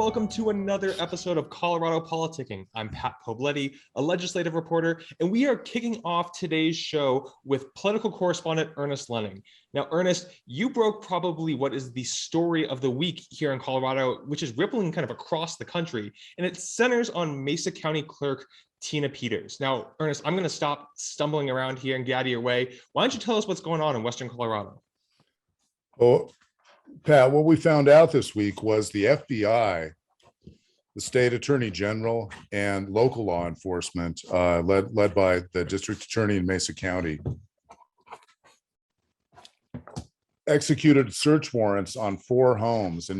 welcome to another episode of Colorado Politicking. I'm Pat Poblete, a legislative reporter, and we are kicking off today's show with political correspondent Ernest Luning. Now, Ernest, you broke probably what is the story of the week here in Colorado, which is rippling kind of across the country, and it centers on Mesa County Clerk Tina Peters. Now, Ernest, I'm going to stop stumbling around here and get out of your way. Why don't you tell us what's going on in Western Colorado? Well, Pat, what we found out this week was the FBI, the state attorney general, and local law enforcement, led by the district attorney in Mesa County, executed search warrants on 4 homes in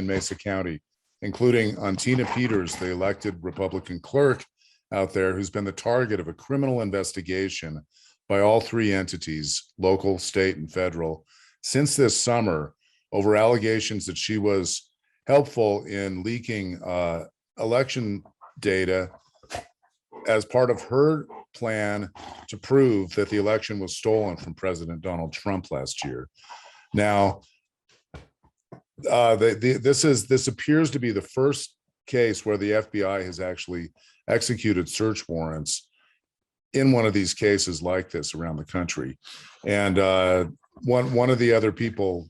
Mesa County, including on Tina Peters, the elected Republican clerk out there, who's been the target of a criminal investigation by all 3 entities, local, state, and federal, since this summer, over allegations that she was helpful in leaking election data as part of her plan to prove that the election was stolen from President Donald Trump last year. Now, this appears to be the first case where the FBI has actually executed search warrants in one of these cases like this around the country. And one of the other people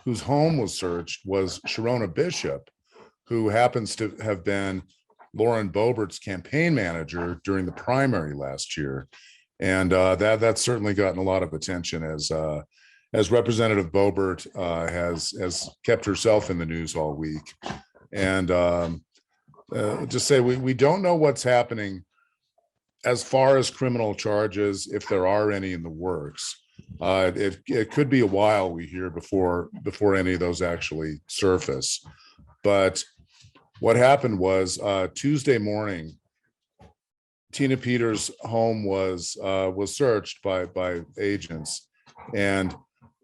whose home was searched was Sharona Bishop, who happens to have been Lauren Boebert's campaign manager during the primary last year. And that's certainly gotten a lot of attention as Representative Boebert has kept herself in the news all week. And just say we don't know what's happening as far as criminal charges, if there are any in the works. It could be a while, we hear, before any of those actually surface. But what happened was Tuesday morning, Tina Peters' home was searched by agents, and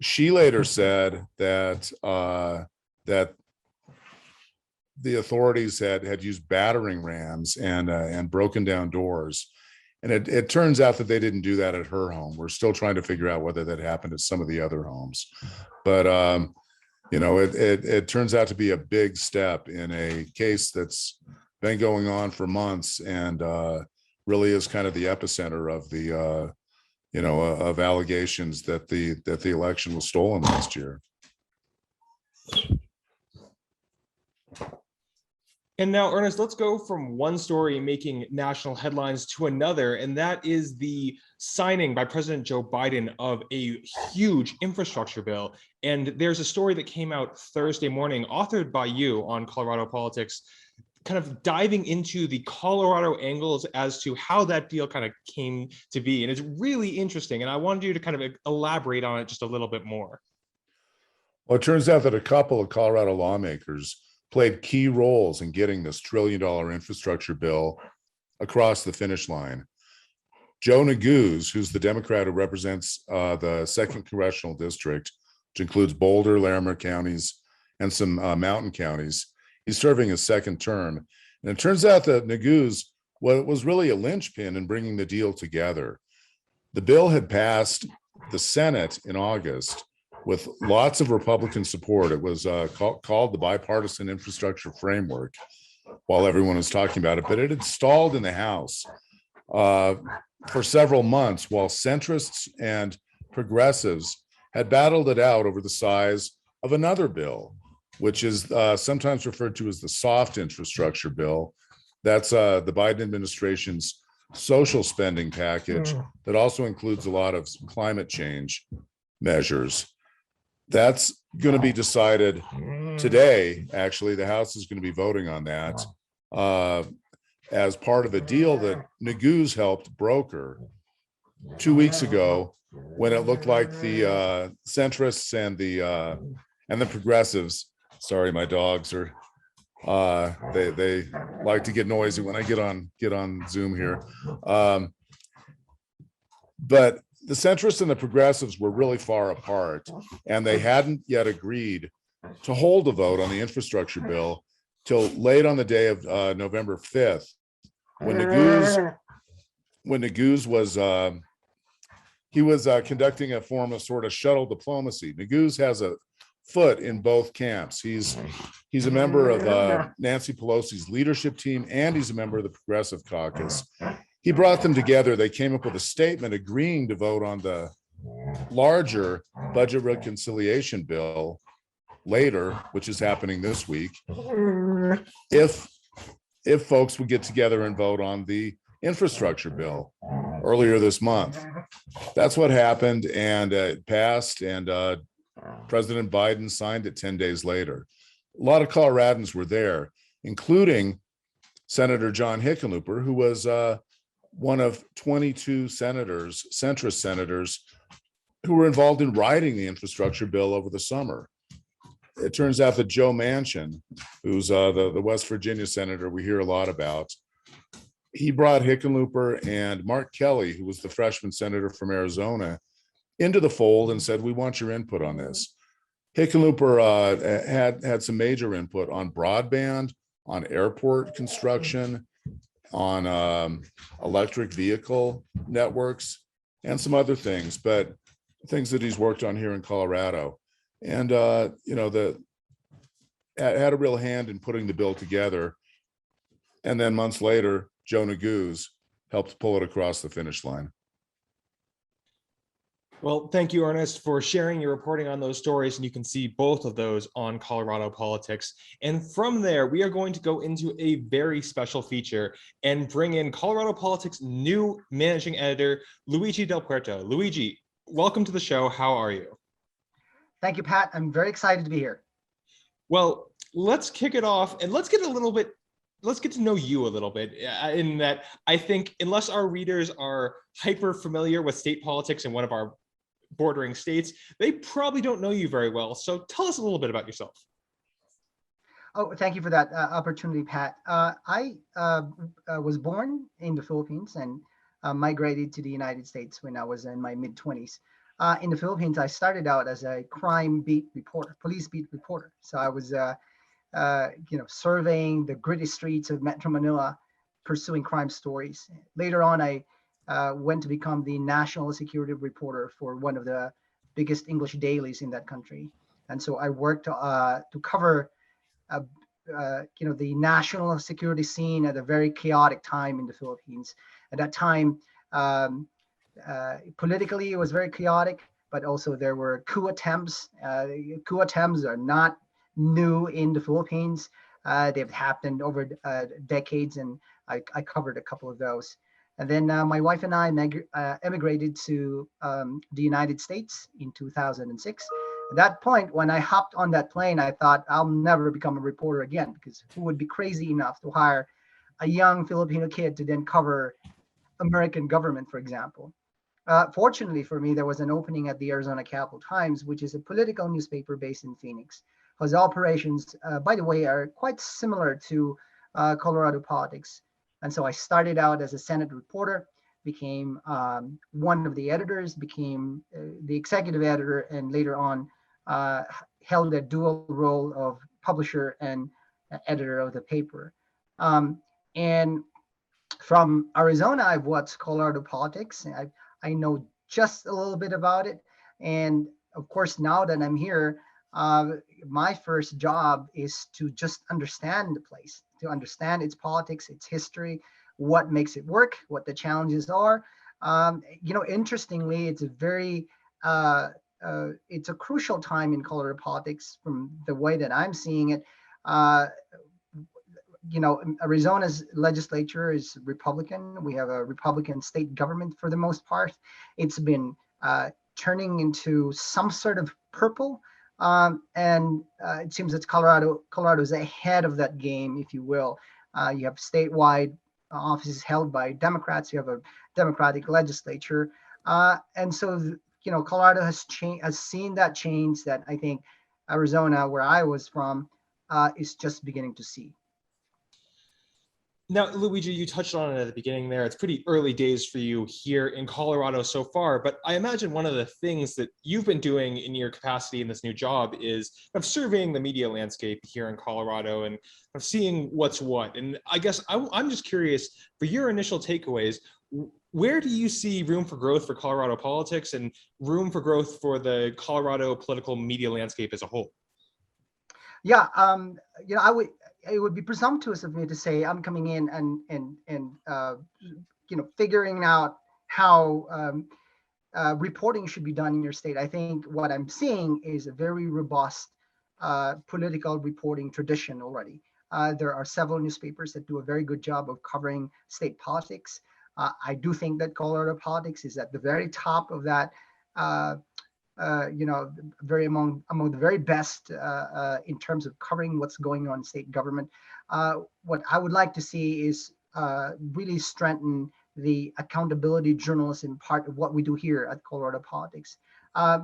she later said that that the authorities had used battering rams and broken down doors. And it turns out that they didn't do that at her home. We're still trying to figure out whether that happened at some of the other homes. But, it turns out to be a big step in a case that's been going on for months and really is kind of the epicenter of the, of allegations that the election was stolen last year. And now, Ernest, let's go from one story making national headlines to another, and that is the signing by President Joe Biden of a huge infrastructure bill. And there's a story that came out Thursday morning, authored by you on Colorado Politics, kind of diving into the Colorado angles as to how that deal kind of came to be. And it's really interesting, and I wanted you to kind of elaborate on it just a little bit more. Well, it turns out that a couple of Colorado lawmakers played key roles in getting this $1 trillion infrastructure bill across the finish line. Joe Neguse, who's the Democrat who represents the 2nd Congressional District, which includes Boulder, Larimer counties, and some mountain counties, he's serving his 2nd term. And it turns out that Neguse was really a linchpin in bringing the deal together. The bill had passed the Senate in August with lots of Republican support. It was called the Bipartisan Infrastructure Framework while everyone was talking about it, but it had stalled in the House for several months while centrists and progressives had battled it out over the size of another bill, which is sometimes referred to as the soft infrastructure bill. That's the Biden administration's social spending package that also includes a lot of climate change measures. That's going to be decided today. Actually, the House is going to be voting on that as part of a deal that Neguse helped broker 2 weeks ago, when it looked like the centrists and the progressives. Sorry, my dogs are they like to get noisy when I get on Zoom here. But the centrists and the progressives were really far apart, and they hadn't yet agreed to hold a vote on the infrastructure bill till late on the day of November 5th, when Neguse was conducting a form of sort of shuttle diplomacy. Neguse has a foot in both camps. He's a member of Nancy Pelosi's leadership team, and he's a member of the Progressive Caucus. He brought them together. They came up with a statement agreeing to vote on the larger budget reconciliation bill later, which is happening this week, if folks would get together and vote on the infrastructure bill earlier this month. That's what happened, and it passed, and President Biden signed it 10 days later. A lot of Coloradans were there, including Senator John Hickenlooper, who was one of 22 senators, centrist senators, who were involved in writing the infrastructure bill over the summer. It turns out that Joe Manchin, who's the West Virginia senator we hear a lot about, he brought Hickenlooper and Mark Kelly, who was the freshman senator from Arizona, into the fold and said, "We want your input on this." Hickenlooper had some major input on broadband, on airport construction, on electric vehicle networks, and some other things, but things that he's worked on here in Colorado. And, had a real hand in putting the bill together. And then months later, Joe Neguse helped pull it across the finish line. Well, thank you, Ernest, for sharing your reporting on those stories. And you can see both of those on Colorado Politics. And from there, we are going to go into a very special feature and bring in Colorado Politics' new managing editor, Luige del Puerto. Luigi, welcome to the show. How are you? Thank you, Pat. I'm very excited to be here. Well, let's kick it off and let's get to know you a little bit, in that I think unless our readers are hyper familiar with state politics in one of our bordering states, they probably don't know you very well. So tell us a little bit about yourself. Oh, thank you for that opportunity, Pat. I was born in the Philippines and migrated to the United States when I was in my mid-20s. In the Philippines, I started out as a crime beat reporter, police beat reporter. So I was, surveying the gritty streets of Metro Manila, pursuing crime stories. Later on, I went to become the national security reporter for one of the biggest English dailies in that country. And so I worked to cover, the national security scene at a very chaotic time in the Philippines. At that time, politically, it was very chaotic, but also there were coup attempts. Coup attempts are not new in the Philippines. They've happened over decades, and I covered a couple of those. And then my wife and I emigrated to the United States in 2006. At that point, when I hopped on that plane, I thought I'll never become a reporter again, because who would be crazy enough to hire a young Filipino kid to then cover American government, for example. Fortunately for me, there was an opening at the Arizona Capital Times, which is a political newspaper based in Phoenix, whose operations, by the way, are quite similar to Colorado Politics. And so I started out as a Senate reporter, became one of the editors, became the executive editor, and later on held a dual role of publisher and editor of the paper. And from Arizona, I've watched Colorado Politics. I know just a little bit about it. And of course, now that I'm here, my first job is to just understand the place, to understand its politics, its history, what makes it work, what the challenges are. Interestingly, it's a very, it's a crucial time in Colorado politics from the way that I'm seeing it. Arizona's legislature is Republican. We have a Republican state government for the most part. It's been turning into some sort of purple. And it seems that Colorado is ahead of that game, if you will. You have statewide offices held by Democrats. You have a Democratic legislature. And so, Colorado has seen that change that I think Arizona, where I was from, is just beginning to see. Now, Luigi, you touched on it at the beginning there. It's pretty early days for you here in Colorado so far, but I imagine one of the things that you've been doing in your capacity in this new job is of surveying the media landscape here in Colorado and of seeing what's what. And I guess I'm just curious, for your initial takeaways, where do you see room for growth for Colorado politics and room for growth for the Colorado political media landscape as a whole? Yeah, it would be presumptuous of me to say I'm coming in and figuring out how reporting should be done in your state. I think what I'm seeing is a very robust political reporting tradition already. There are several newspapers that do a very good job of covering state politics. I do think that Colorado politics is at the very top of that. Very among the very best in terms of covering what's going on in state government. What I would like to see is really strengthen the accountability journalism part of what we do here at Colorado Politics.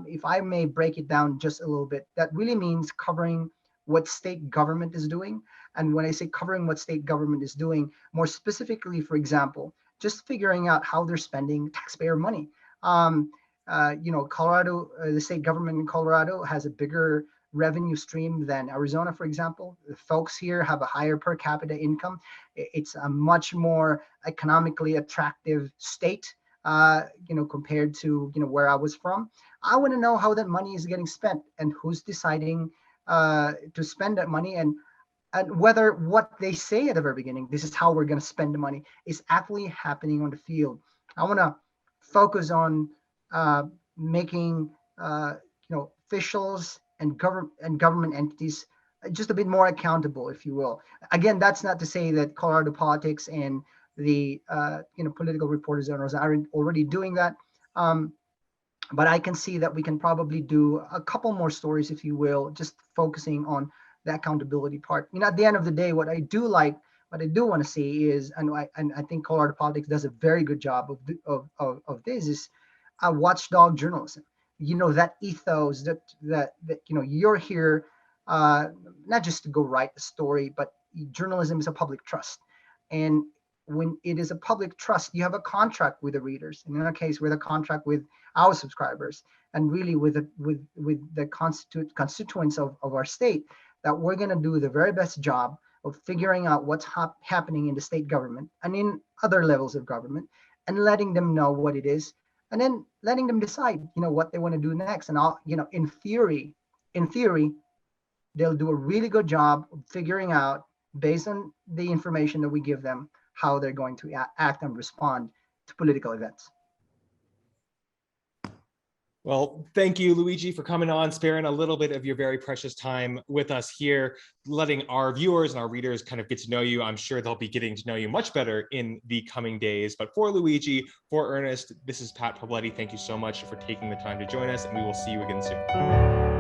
If I may break it down just a little bit, that really means covering what state government is doing. And when I say covering what state government is doing, more specifically, for example, just figuring out how they're spending taxpayer money. Colorado, the state government in Colorado has a bigger revenue stream than Arizona, for example. The folks here have a higher per capita income. It's a much more economically attractive state, compared to, where I was from. I want to know how that money is getting spent and who's deciding to spend that money, and whether what they say at the very beginning, this is how we're going to spend the money, is actually happening on the field. I want to focus on making officials and government entities just a bit more accountable, if you will. Again, that's not to say that Colorado politics and the political reporters aren't already doing that, but I can see that we can probably do a couple more stories, if you will, just focusing on the accountability part. At the end of the day, what I do want to see is, and I think Colorado politics does a very good job of this, is watchdog journalism. That ethos that you're here not just to go write a story, but journalism is a public trust. And when it is a public trust, you have a contract with the readers. And in our case, with a contract with our subscribers, and really with the constituents of our state, that we're going to do the very best job of figuring out what's happening in the state government and in other levels of government, and letting them know what it is, and then letting them decide, what they want to do next. And in theory, they'll do a really good job of figuring out, based on the information that we give them, how they're going to act and respond to political events. Well, thank you, Luigi, for coming on, sparing a little bit of your very precious time with us here, letting our viewers and our readers kind of get to know you. I'm sure they'll be getting to know you much better in the coming days. But for Luigi, for Ernest, this is Pat Poblete. Thank you so much for taking the time to join us, and we will see you again soon.